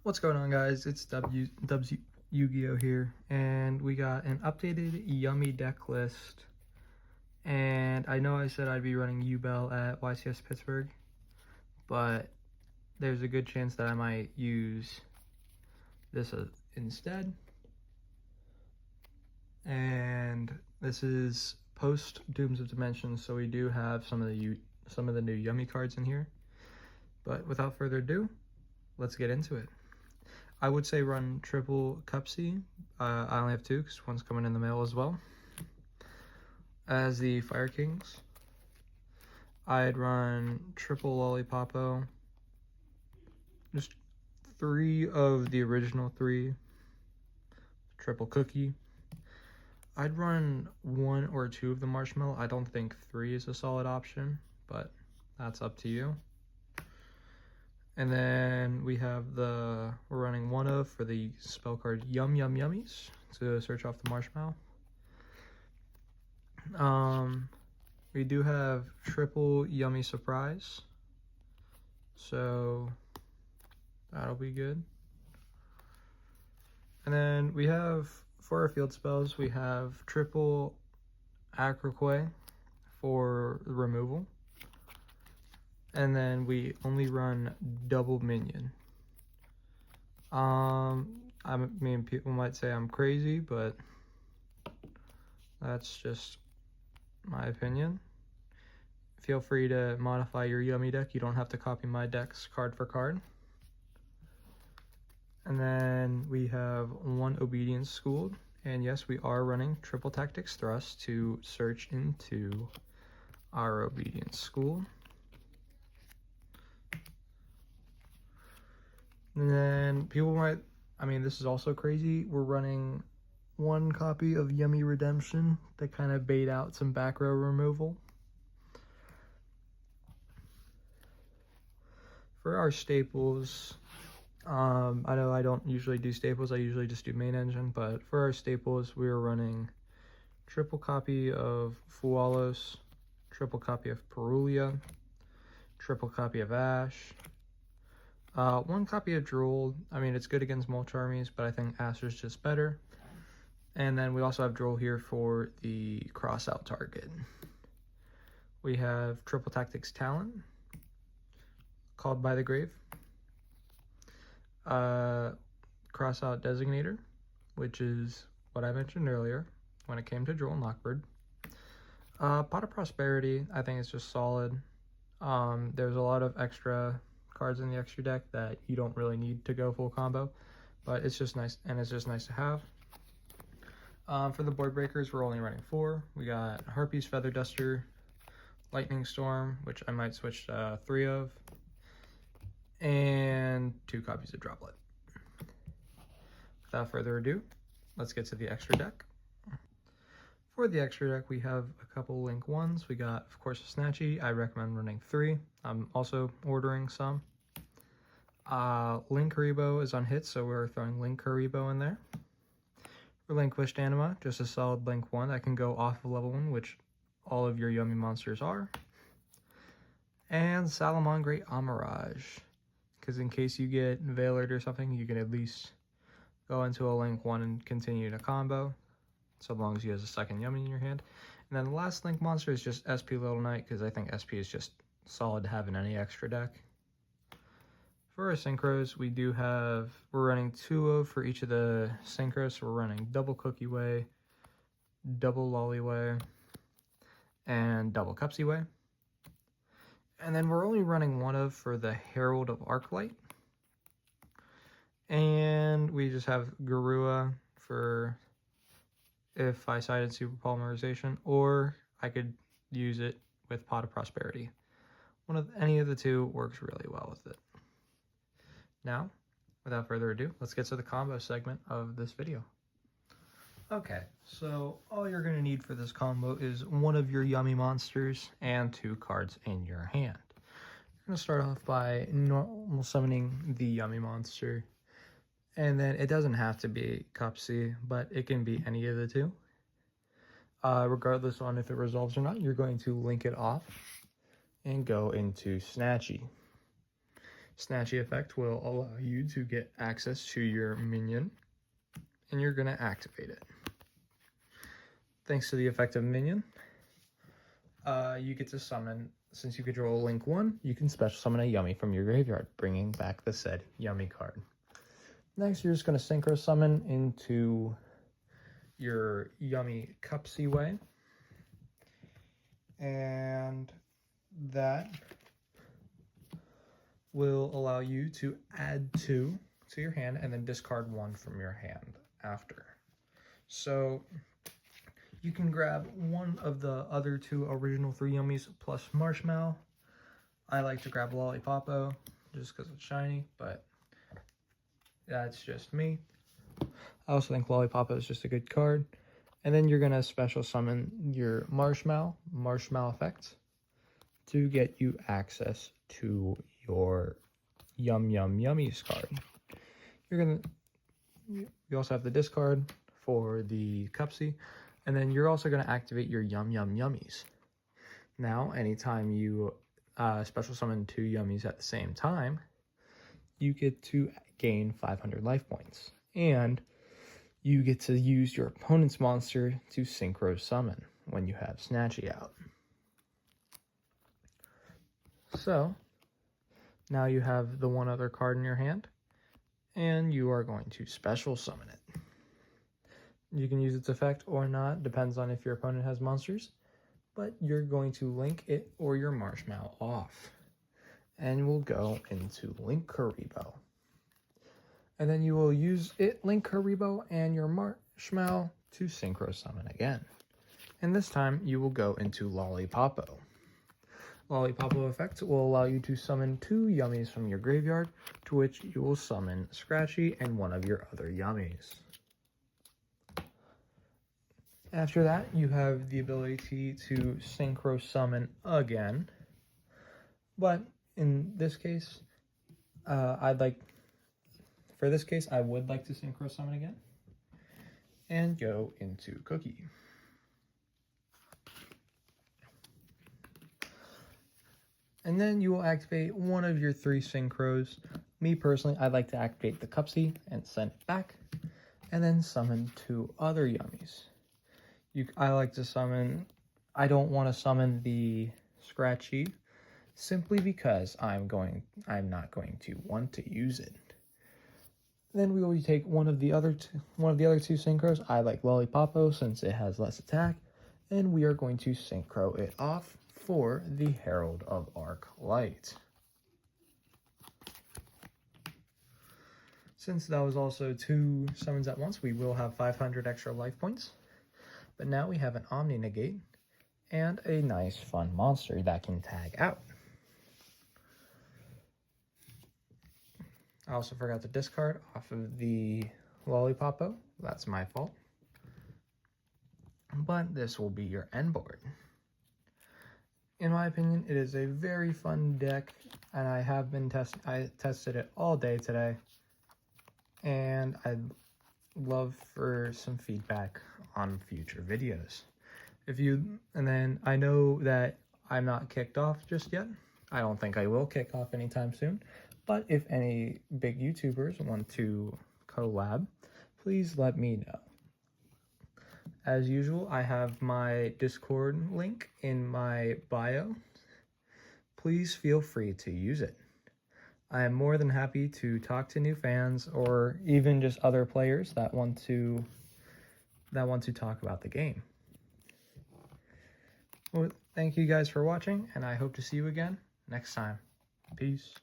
What's going on, guys? It's Dubs Yu-Gi-Oh here, and we got an updated Yummy deck list. And I know I said I'd be running U-Bell at YCS Pittsburgh, but there's a good chance that I might use this instead. And this is post Dooms of Dimensions, so we do have some of the new Yummy cards in here. But without further ado, let's get into it. I would say run triple Cupsy. I only have two because one's coming in the mail as well. As the Fire Kings, I'd run triple Lollipopo. Just three of the original three. Triple Cookie. I'd run one or two of the Marshmallow. I don't think three is a solid option, but that's up to you. And then we have we're running one of for the spell card Yum Yum Yummies to search off the Marshmallow. We do have triple Yummy Surprise, so that'll be good. And then we have, for our field spells, we have triple Acroquay for removal. And then we only run double minion. I mean, people might say I'm crazy, but that's just my opinion. Feel free to modify your Yummy deck. You don't have to copy my decks card for card. And then we have one Obedience Schooled. And yes, we are running triple Tactics Thrust to search into our Obedience School. And then people might, I mean, this is also crazy. We're running one copy of Yummy Redemption to kind of bait out some back row removal. For our staples, I know I don't usually do staples. I usually just do main engine. But for our staples, we are running triple copy of Fualos, triple copy of Perulia, triple copy of Ash, one copy of Drool. I mean, it's good against mulch armies, but I think Aster's just better. And then we also have Drool here for the cross-out target. We have triple Tactics Talent, Called by the Grave, cross-out Designator, which is what I mentioned earlier when it came to Drool and Lockbird. Pot of Prosperity, I think it's just solid. There's a lot of extra cards in the extra deck that you don't really need to go full combo, but it's just nice, and it's just nice to have. For the board breakers, we're only running four. We got Harpy's Feather Duster, Lightning Storm, which I might switch three of, and two copies of Droplet. Without further ado, let's get to the extra deck. For the extra deck, we have a couple Link ones. We got, of course, a Snatchy. I recommend running three. I'm also ordering some. Link Karibo is on hits, so we're throwing Link Karibo in there. Relinquished Anima, just a solid Link 1 that can go off of level 1, which all of your Yummy monsters are. And Salamangreat Amirage, because in case you get Veilered or something, you can at least go into a Link 1 and continue to combo, so long as you have a second Yummy in your hand. And then the last Link monster is just SP Little Knight, because I think SP is just solid to have in any extra deck. For our synchros, we're running two of for each of the synchros. So we're running double Cookie Way, double Lolly Way, and double Cupsy Way. And then we're only running one of for the Herald of Arclight. And we just have Garua for if I sided Super Polymerization, or I could use it with Pot of Prosperity. Any of the two works really well with it. Now, without further ado, let's get to the combo segment of this video. Okay, so all you're going to need for this combo is one of your Yummy monsters and two cards in your hand. You're going to start off by normal summoning the Yummy monster. And then it doesn't have to be Cupsy, but it can be any of the two. Regardless on if it resolves or not, you're going to link it off and go into Snatchy. Snatchy effect will allow you to get access to your minion, and you're going to activate it. Thanks to the effect of minion, you get to summon, since you control Link 1, you can special summon a Yummy from your graveyard, bringing back the said Yummy card. Next, you're just going to synchro summon into your Yummy Cupsy way, and that will allow you to add 2 to your hand and then discard 1 from your hand after. So you can grab one of the other 2 original 3 Yummies plus Marshmallow. I like to grab Lollipopo just because it's shiny, but that's just me. I also think Lollipopo is just a good card. And then you're going to special summon your Marshmallow effect to get you access to your Yum Yum Yummies card. You also have the discard for the Cupsy, and then you're also going to activate your Yum Yum Yummies. Now, anytime you special summon 2 Yummies at the same time, you get to gain 500 life points, and you get to use your opponent's monster to synchro summon when you have Snatchy out. So now you have the one other card in your hand, and you are going to special summon it. You can use its effect or not, depends on if your opponent has monsters, but you're going to link it or your Marshmallow off, and we'll go into Link Karibo. And then you will use it, Link Karibo, and your Marshmallow to synchro summon again. And this time you will go into Lollipopo. Lollipopo effect will allow you to summon 2 Yummies from your graveyard, to which you will summon Scratchy and one of your other Yummies. After that, you have the ability to synchro summon again, but in this case, I would like to synchro summon again and go into Cookie. And then you will activate one of your 3 synchros. Me personally, I'd like to activate the Cupsy and send it back, and then summon 2 other Yummies. I like to summon, I don't want to summon the Scratchy, simply because I'm not going to want to use it. Then we will take one of the other 2 synchros. I like Lollipopo since it has less attack, and we are going to synchro it off for the Herald of Arc Light. Since that was also 2 summons at once, we will have 500 extra life points. But now we have an Omni Negate and a nice fun monster that can tag out. I also forgot to discard off of the Lollipopo. That's my fault. But this will be your end board. In my opinion, it is a very fun deck, and I tested it all day today, and I'd love for some feedback on future videos. And then I know that I'm not kicked off just yet. I don't think I will kick off anytime soon, but if any big YouTubers want to collab, please let me know. As usual, I have my Discord link in my bio. Please feel free to use it. I am more than happy to talk to new fans or even just other players that want to talk about the game. Well, thank you guys for watching, and I hope to see you again next time. Peace.